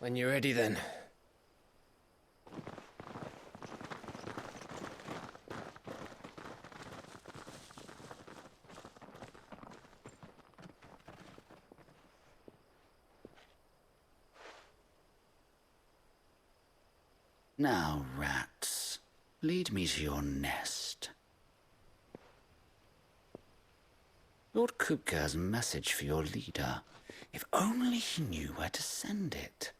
When you're ready, then. Now, rats, lead me to your nest. Lord Kupka has a message for your leader. If only he knew where to send it.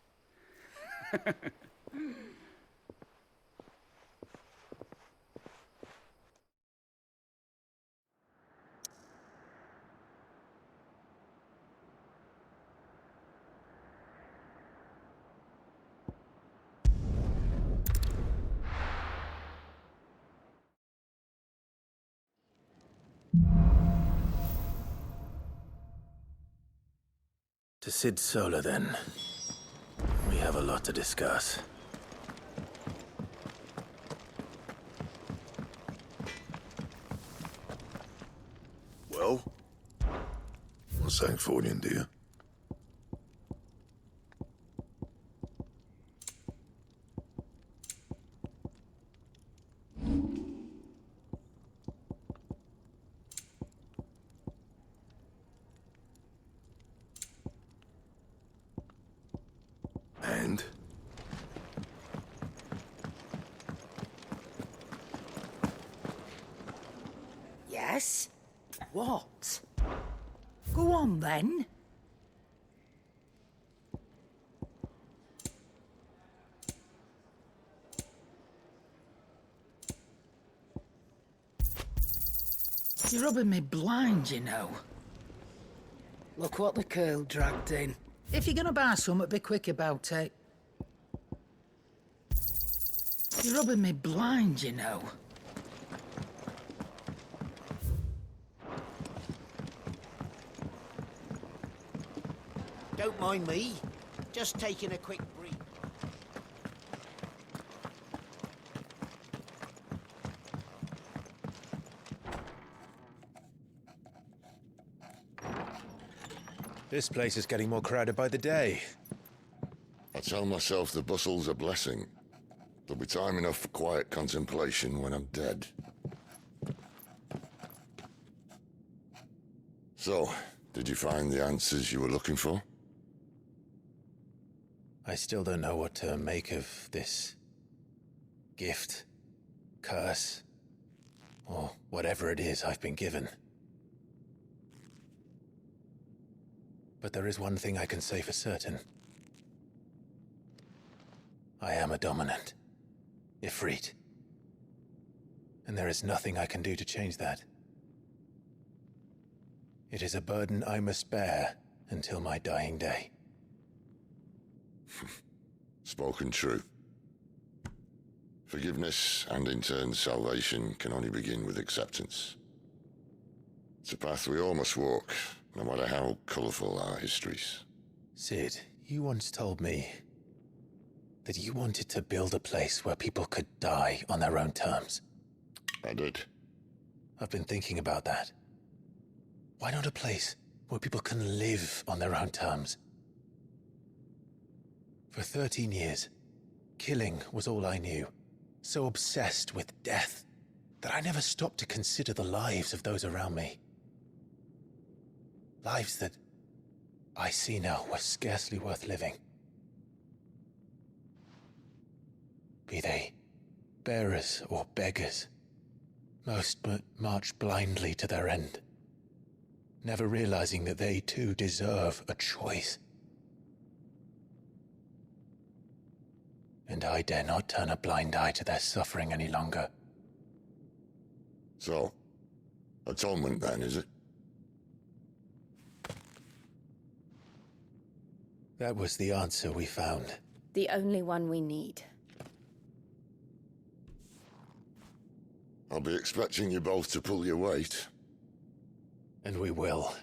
To Sid Solar, then. We have a lot to discuss. Well? What's Sancfordian, dear? And? Yes? What? Go on, then. You're rubbing me blind, you know. Look what the curl dragged in. If you're gonna buy something, be quick about it. You're rubbing me blind, you know. Don't mind me. Just taking a quick breathe. This place is getting more crowded by the day. I tell myself the bustle's a blessing. There'll be time enough for quiet contemplation when I'm dead. So, did you find the answers you were looking for? I still don't know what to make of this gift, curse, or whatever it is I've been given. But there is one thing I can say for certain. I am a dominant, Ifrit. And there is nothing I can do to change that. It is a burden I must bear until my dying day. Spoken true. Forgiveness and in turn salvation can only begin with acceptance. It's a path we all must walk, no matter how colourful our histories. Sid, you once told me that you wanted to build a place where people could die on their own terms. I did. I've been thinking about that. Why not a place where people can live on their own terms? For 13 years, killing was all I knew. So obsessed with death that I never stopped to consider the lives of those around me. Lives that I see now were scarcely worth living. Be they bearers or beggars, most march blindly to their end, never realizing that they too deserve a choice. And I dare not turn a blind eye to their suffering any longer. So, atonement then, is it? That was the answer we found. The only one we need. I'll be expecting you both to pull your weight. And we will.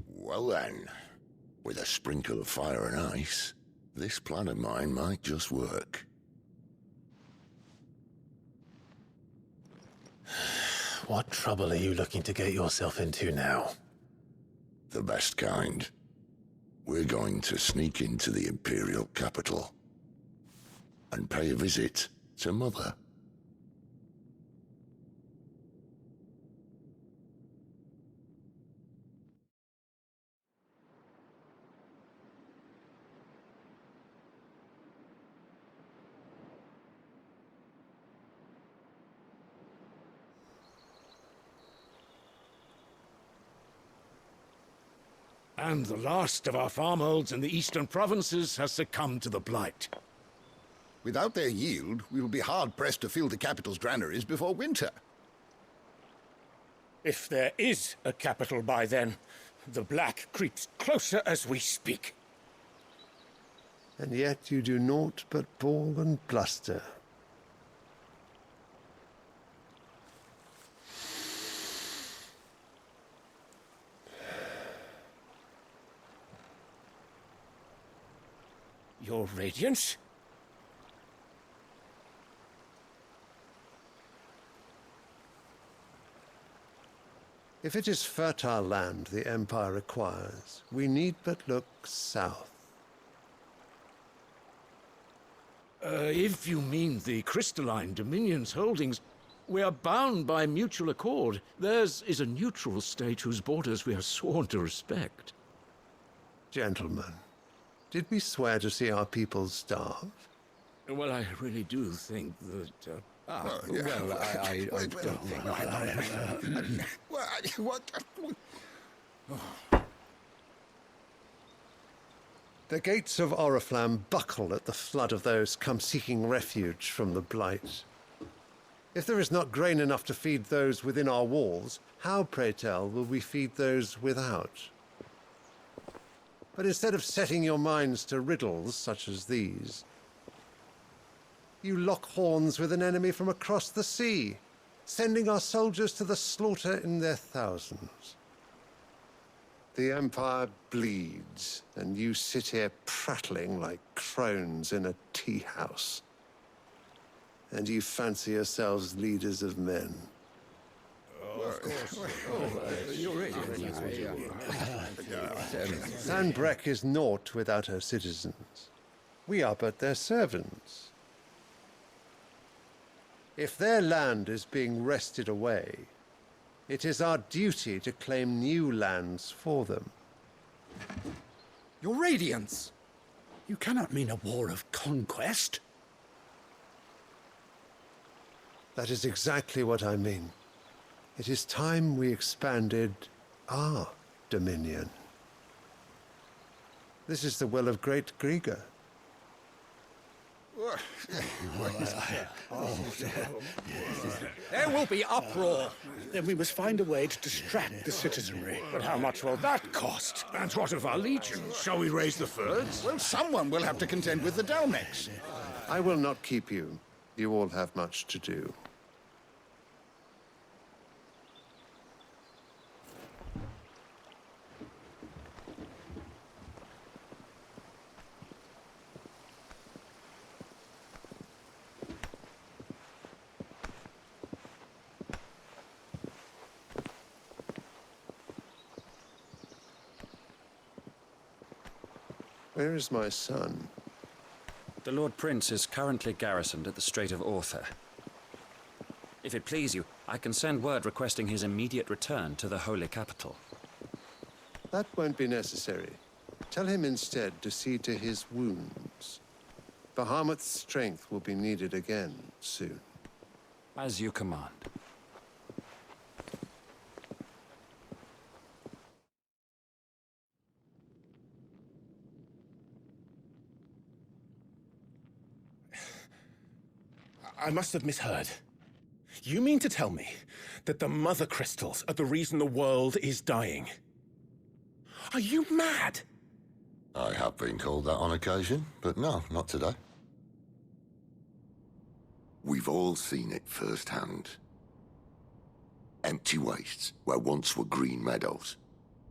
Well then, with a sprinkle of fire and ice, this plan of mine might just work. What trouble are you looking to get yourself into now? The best kind. We're going to sneak into the Imperial capital and pay a visit to Mother. And the last of our farmholds in the eastern provinces has succumbed to the blight. Without their yield, we will be hard-pressed to fill the capital's granaries before winter. If there is a capital by then, the black creeps closer as we speak. And yet you do naught but bawl and bluster. Your Radiance? If it is fertile land the Empire requires, we need but look south. If you mean the crystalline Dominion's holdings, we are bound by mutual accord. Theirs is a neutral state whose borders we are sworn to respect. Gentlemen, did we swear to see our people starve? Well, I really do think that... Well, I don't think... The gates of Oriflamme buckle at the flood of those come seeking refuge from the blight. If there is not grain enough to feed those within our walls, how, pray tell, will we feed those without? But instead of setting your minds to riddles such as these, you lock horns with an enemy from across the sea, sending our soldiers to the slaughter in their thousands. The Empire bleeds, and you sit here prattling like crones in a tea-house. And you fancy yourselves leaders of men. Sanbreque is naught without her citizens. We are but their servants. If their land is being wrested away, it is our duty to claim new lands for them. Your Radiance! You cannot mean a war of conquest. That is exactly what I mean. It is time we expanded our dominion. This is the will of great Grieger. There will be uproar. Then we must find a way to distract the citizenry. But how much will that cost? And what of our legions? Shall we raise the Fyrds? Well, someone will have to contend with the Dalmex. I will not keep you. You all have much to do. Where is my son? The Lord Prince is currently garrisoned at the Strait of Arthur. If it please you, I can send word requesting his immediate return to the Holy Capital. That won't be necessary. Tell him instead to see to his wounds. Bahamut's strength will be needed again soon. As you command. I must have misheard. You mean to tell me that the mother crystals are the reason the world is dying? Are you mad? I have been called that on occasion, but no, not today. We've all seen it firsthand. Empty wastes where once were green meadows.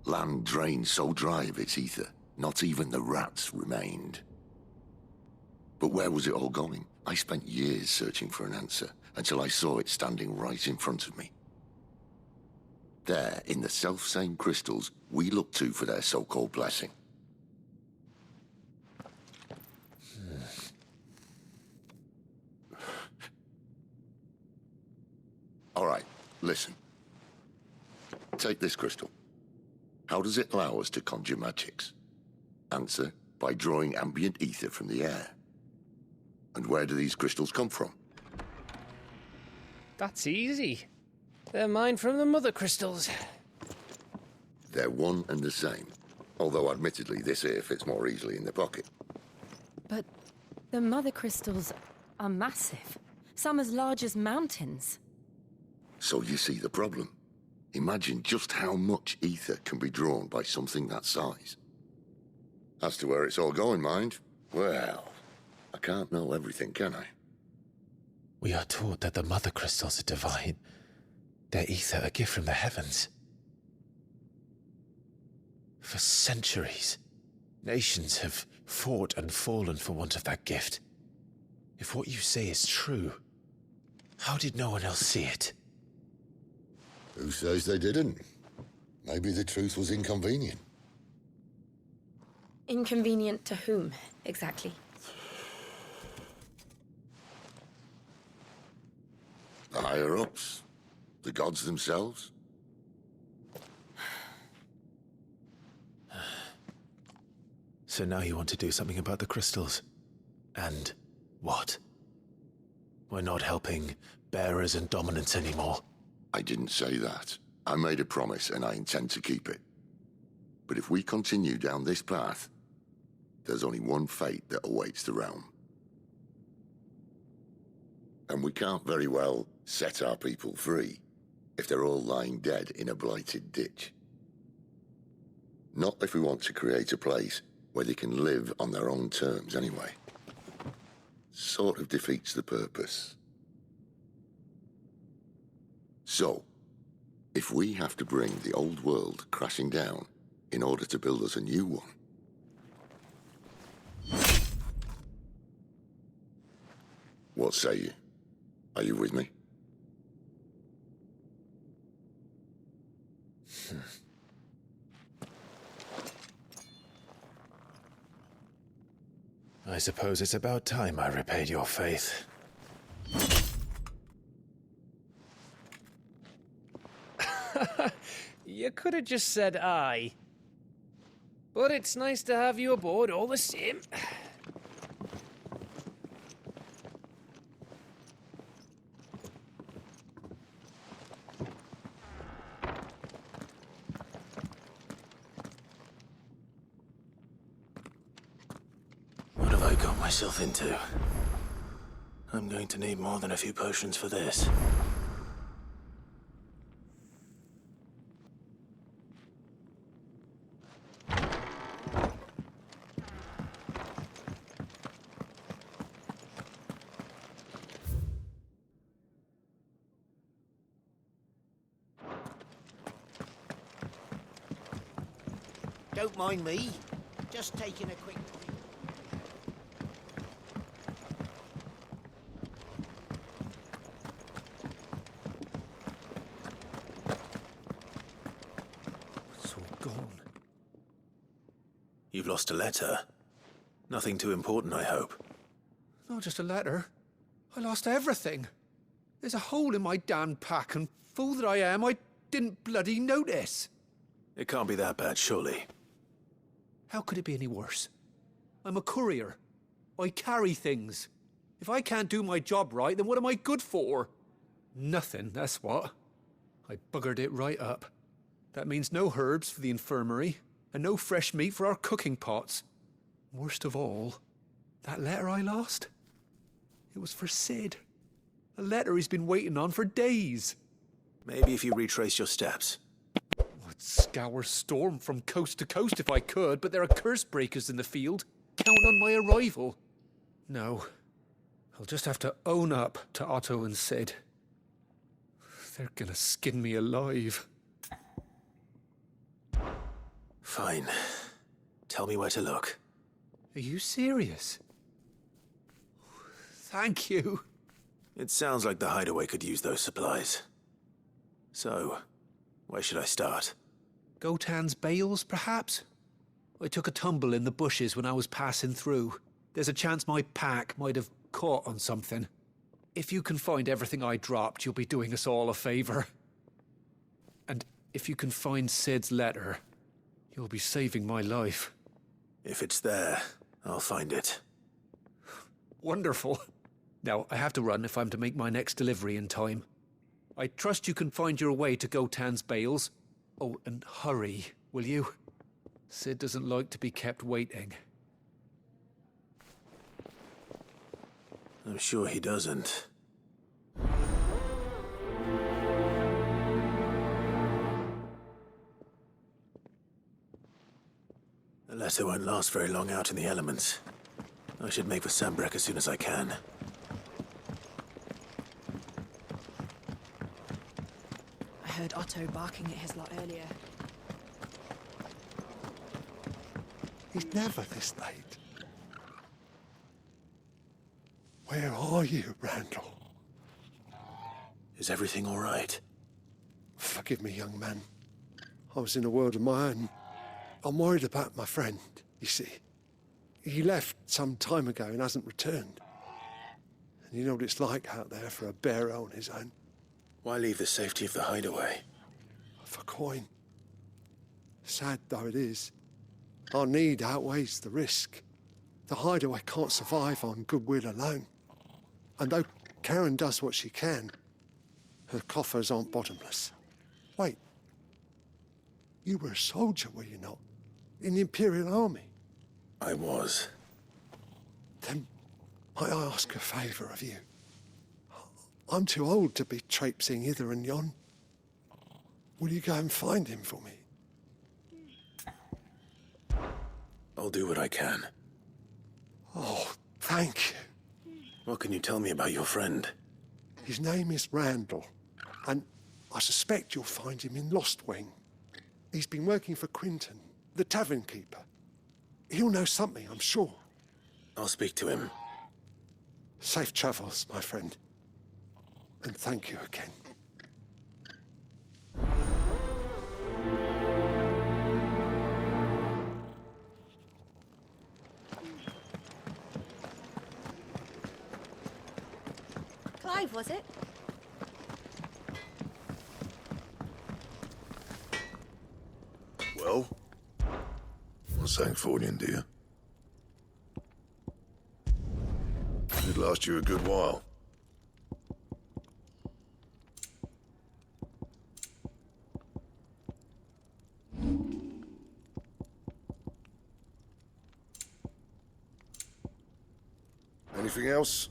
Land drained so dry of its ether, not even the rats remained. But where was it all going? I spent years searching for an answer, until I saw it standing right in front of me. There, in the self-same crystals we look to for their so-called blessing. All right, listen. Take this crystal. How does it allow us to conjure magics? Answer, by drawing ambient ether from the air. And where do these crystals come from? That's easy. They're mined from the mother crystals. They're one and the same. Although, admittedly, this here fits more easily in the pocket. But the mother crystals are massive. Some as large as mountains. So you see the problem. Imagine just how much ether can be drawn by something that size. As to where it's all going, mind, well, I can't know everything, can I? We are taught that the mother crystals are divine. Their ether a gift from the heavens. For centuries, nations have fought and fallen for want of that gift. If what you say is true, how did no one else see it? Who says they didn't? Maybe the truth was inconvenient. Inconvenient to whom, exactly? The higher-ups? The gods themselves? So now you want to do something about the crystals. And what? We're not helping bearers and dominants anymore. I didn't say that. I made a promise and I intend to keep it. But if we continue down this path, there's only one fate that awaits the realm. And we can't very well set our people free if they're all lying dead in a blighted ditch. Not if we want to create a place where they can live on their own terms anyway. Sort of defeats the purpose. So, if we have to bring the old world crashing down in order to build us a new one, what say you? Are you with me? I suppose it's about time I repaid your faith. You could have just said aye. But it's nice to have you aboard all the same. What have I got myself into? I'm going to need more than a few potions for this. Don't mind me. Just taking a quick break. It's all gone. You've lost a letter. Nothing too important, I hope. Not just a letter. I lost everything. There's a hole in my damn pack, and fool that I am, I didn't bloody notice. It can't be that bad, surely. How could it be any worse? I'm a courier. I carry things. If I can't do my job right, then what am I good for? Nothing, that's what. I buggered it right up. That means no herbs for the infirmary, and no fresh meat for our cooking pots. Worst of all, that letter I lost? It was for Sid. A letter he's been waiting on for days. Maybe if you retrace your steps. I'd scour Storm from coast to coast if I could, but there are curse breakers in the field. Count on my arrival. No. I'll just have to own up to Otto and Sid. They're gonna skin me alive. Fine. Tell me where to look. Are you serious? Thank you. It sounds like the hideaway could use those supplies. So, where should I start? Gotan's bales, perhaps? I took a tumble in the bushes when I was passing through. There's a chance my pack might have caught on something. if you can find everything I dropped, you'll be doing us all a favor. And if you can find Sid's letter, you'll be saving my life. If it's there, I'll find it. Wonderful. Now, I have to run if I'm to make my next delivery in time. I trust you can find your way to Gotan's bales. Oh, and hurry, will you? Sid doesn't like to be kept waiting. I'm sure he doesn't. The letter won't last very long out in the elements. I should make for Sambrek as soon as I can. I heard Otto barking at his lot earlier. He's never this late. Where are you, Randall? Is everything all right? Forgive me, young man. I was in a world of my own. I'm worried about my friend, you see. He left some time ago and hasn't returned. And you know what it's like out there for a bearer on his own. Why leave the safety of the hideaway? For coin. Sad though it is, our need outweighs the risk. The hideaway can't survive on goodwill alone. And though Karen does what she can, her coffers aren't bottomless. Wait. You were a soldier, were you not? In the Imperial Army? I was. Then might I ask a favour of you? I'm too old to be traipsing hither and yon. Will you go and find him for me? I'll do what I can. Oh, thank you. What can you tell me about your friend? His name is Randall, and I suspect you'll find him in Lost Wing. He's been working for Quinton, the tavern keeper. He'll know something, I'm sure. I'll speak to him. Safe travels, my friend. And thank you again. Clive, was it? Well? What's that for you, dear? It last you a good while. Anything else?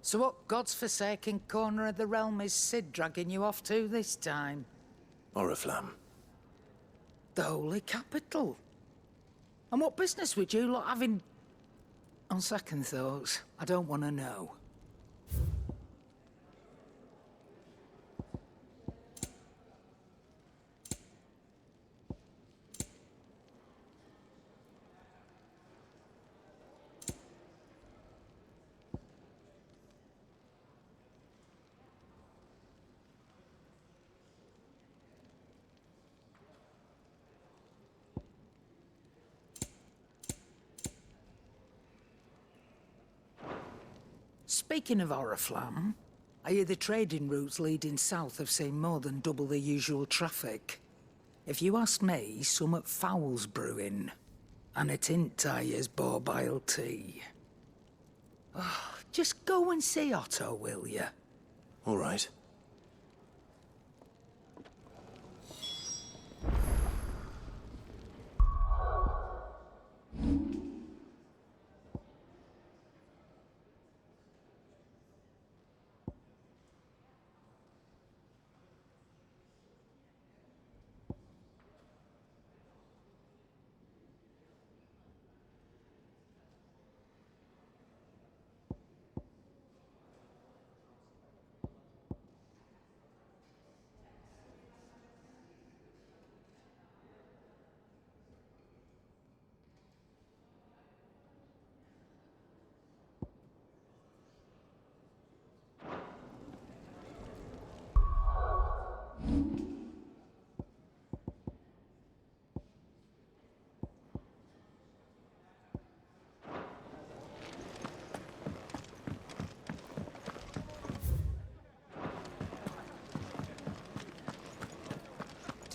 So what God's forsaken corner of the realm is Sid dragging you off to this time? Oriflamme. The Holy Capital. And what business would you lot have in... On second thoughts, I don't want to know. Speaking of Oriflamme, I hear the trading routes leading south have seen more than double the usual traffic. If you ask me, summat foul's brewing. And it ain't Tyre's borbile tea. Oh, just go and see Otto, will you? All right.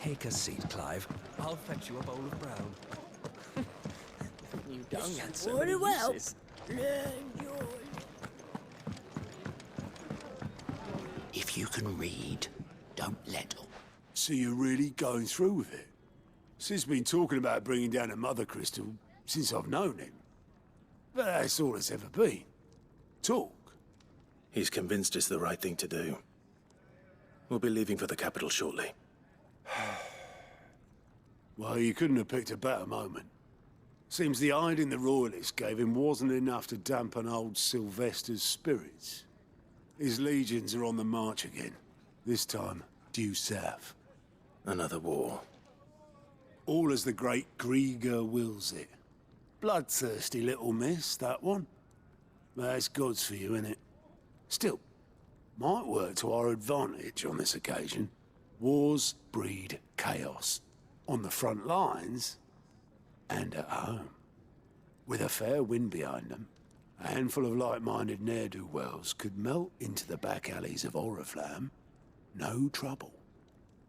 Take a seat, Clive. I'll fetch you a bowl of brown. You don't get so many uses. If you can read, don't let up. So you're really going through with it? Sid's been talking about bringing down a mother crystal since I've known him. But that's all it's ever been. Talk. He's convinced it's the right thing to do. We'll be leaving for the capital shortly. Well, you couldn't have picked a better moment. Seems the hiding the royalists gave him wasn't enough to dampen old Sylvestre's spirits. His legions are on the march again. This time, due south. Another war. All as the great Grieger wills it. Bloodthirsty little miss, that one. That's God's for you, innit? Still, might work to our advantage on this occasion. Wars breed chaos. On the front lines, and at home. With a fair wind behind them, a handful of like-minded ne'er-do-wells could melt into the back alleys of Oriflamme. No trouble.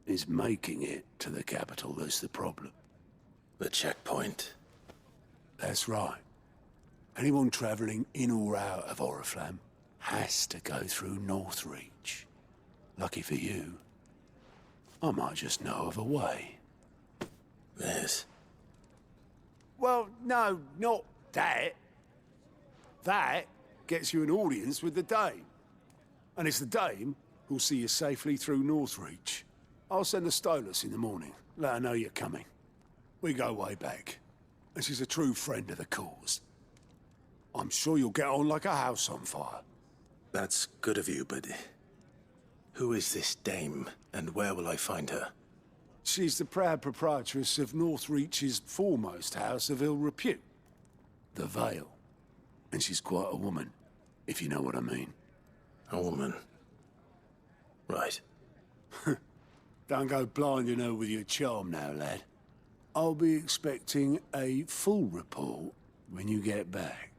It's making it to the capital that's the problem. The checkpoint. That's right. Anyone travelling in or out of Oriflamme has to go through Northreach. Lucky for you, I might just know of a way. This? Well, no, not that. That gets you an audience with the Dame. And it's the Dame who'll see you safely through Northreach. I'll send the Stolas in the morning, let her know you're coming. We go way back, and she's a true friend of the cause. I'm sure you'll get on like a house on fire. That's good of you, but who is this Dame, and where will I find her? She's the proud proprietress of Northreach's foremost house of ill repute, the Vale. And she's quite a woman, if you know what I mean. A woman? Right. Don't go blinding her with your charm now, lad. I'll be expecting a full report when you get back.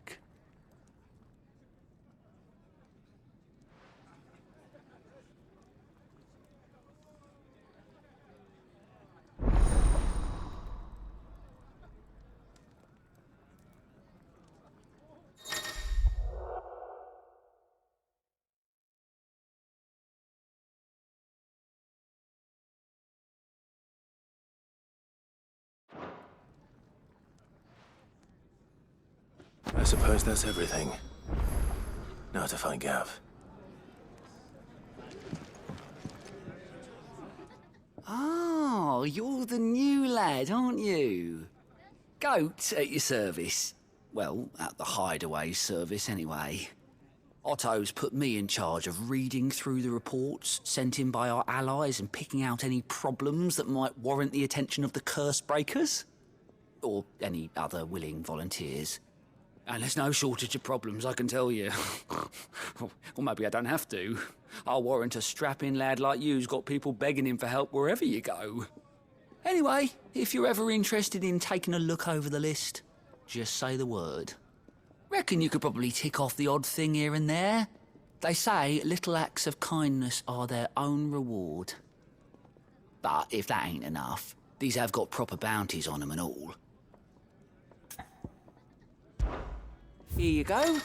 I suppose that's everything. Now to find Gav. Oh, you're the new lad, aren't you? Goat at your service. Well, at the hideaway service, anyway. Otto's put me in charge of reading through the reports sent in by our allies and picking out any problems that might warrant the attention of the curse breakers. Or any other willing volunteers. And there's no shortage of problems, I can tell you. Or maybe I don't have to. I'll warrant a strapping lad like you's got people begging him for help wherever you go. Anyway, if you're ever interested in taking a look over the list, just say the word. Reckon you could probably tick off the odd thing here and there. They say little acts of kindness are their own reward. But if that ain't enough, these have got proper bounties on them and all. Here you go.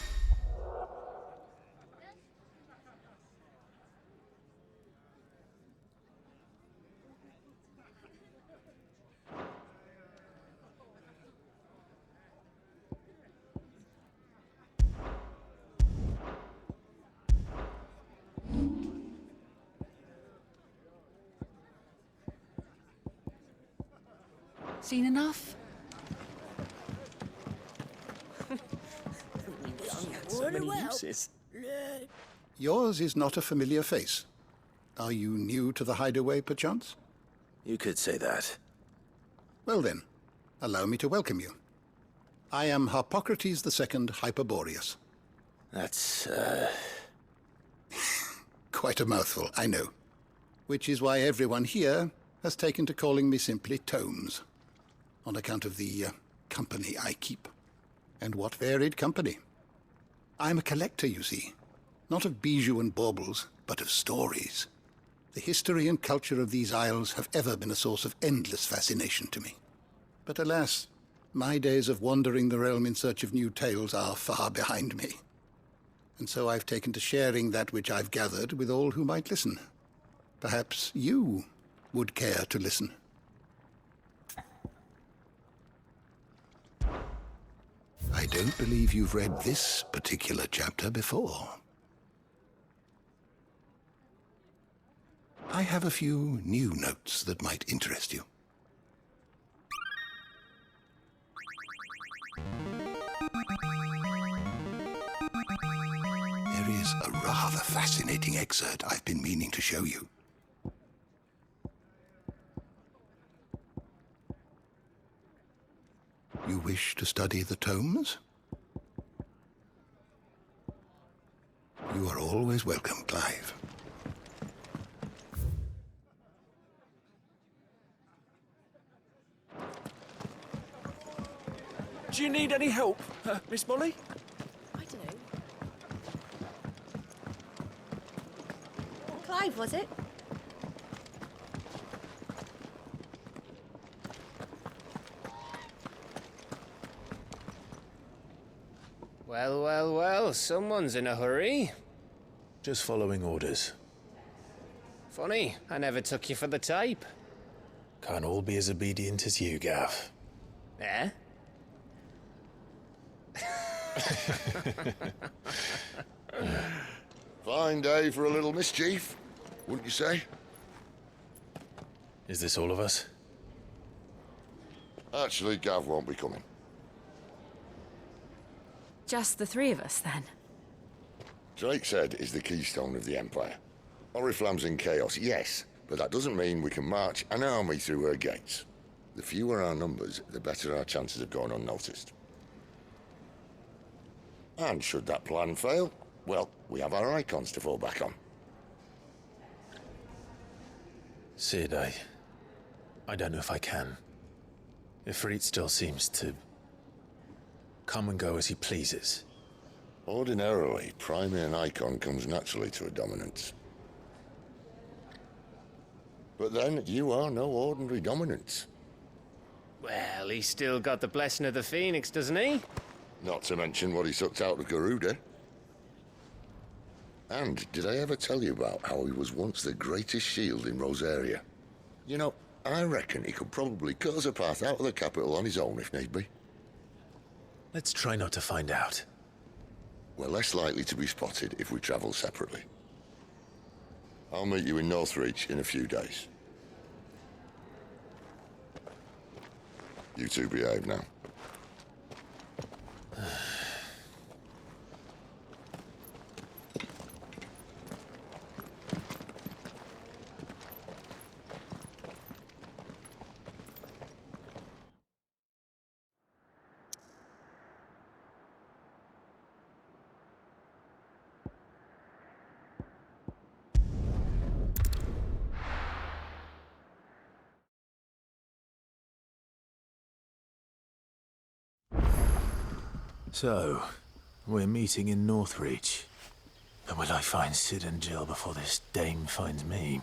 Seen enough? So many uses. Yours is not a familiar face. Are you new to the hideaway, perchance? You could say that. Well then, allow me to welcome you. I am Harpocrates II Hyperboreus. That's, Quite a mouthful, I know. Which is why everyone here has taken to calling me simply Tomes, on account of the company I keep. And what varied company. I'm a collector, you see. Not of bijou and baubles, but of stories. The history and culture of these isles have ever been a source of endless fascination to me. But alas, my days of wandering the realm in search of new tales are far behind me. And so I've taken to sharing that which I've gathered with all who might listen. Perhaps you would care to listen. I don't believe you've read this particular chapter before. I have a few new notes that might interest you. There is a rather fascinating excerpt I've been meaning to show you. You wish to study the tomes? You are always welcome, Clive. Do you need any help, Miss Molly? I do. Clive, was it? Well, well, well, someone's in a hurry. Just following orders. Funny, I never took you for the type. Can't all be as obedient as you, Gav. Eh? Fine day for a little mischief, wouldn't you say? Is this all of us? Actually, Gav won't be coming. Just the three of us, then? Drake's Head is the keystone of the Empire. Oriflamme's in chaos, yes, but that doesn't mean we can march an army through her gates. The fewer our numbers, the better our chances of going unnoticed. And should that plan fail, well, we have our icons to fall back on. Sid, I don't know if I can. Ifrit still seems to come and go as he pleases. Ordinarily, priming an icon comes naturally to a dominance. But then, you are no ordinary dominance. Well, he's still got the blessing of the Phoenix, doesn't he? Not to mention what he sucked out of Garuda. And did I ever tell you about how he was once the greatest shield in Rosaria? You know, I reckon he could probably cut us a path out of the capital on his own if need be. Let's try not to find out. We're less likely to be spotted if we travel separately. I'll meet you in Northreach in a few days. You two behave now. So, we're meeting in Northreach. And will I find Sid and Jill before this dame finds me?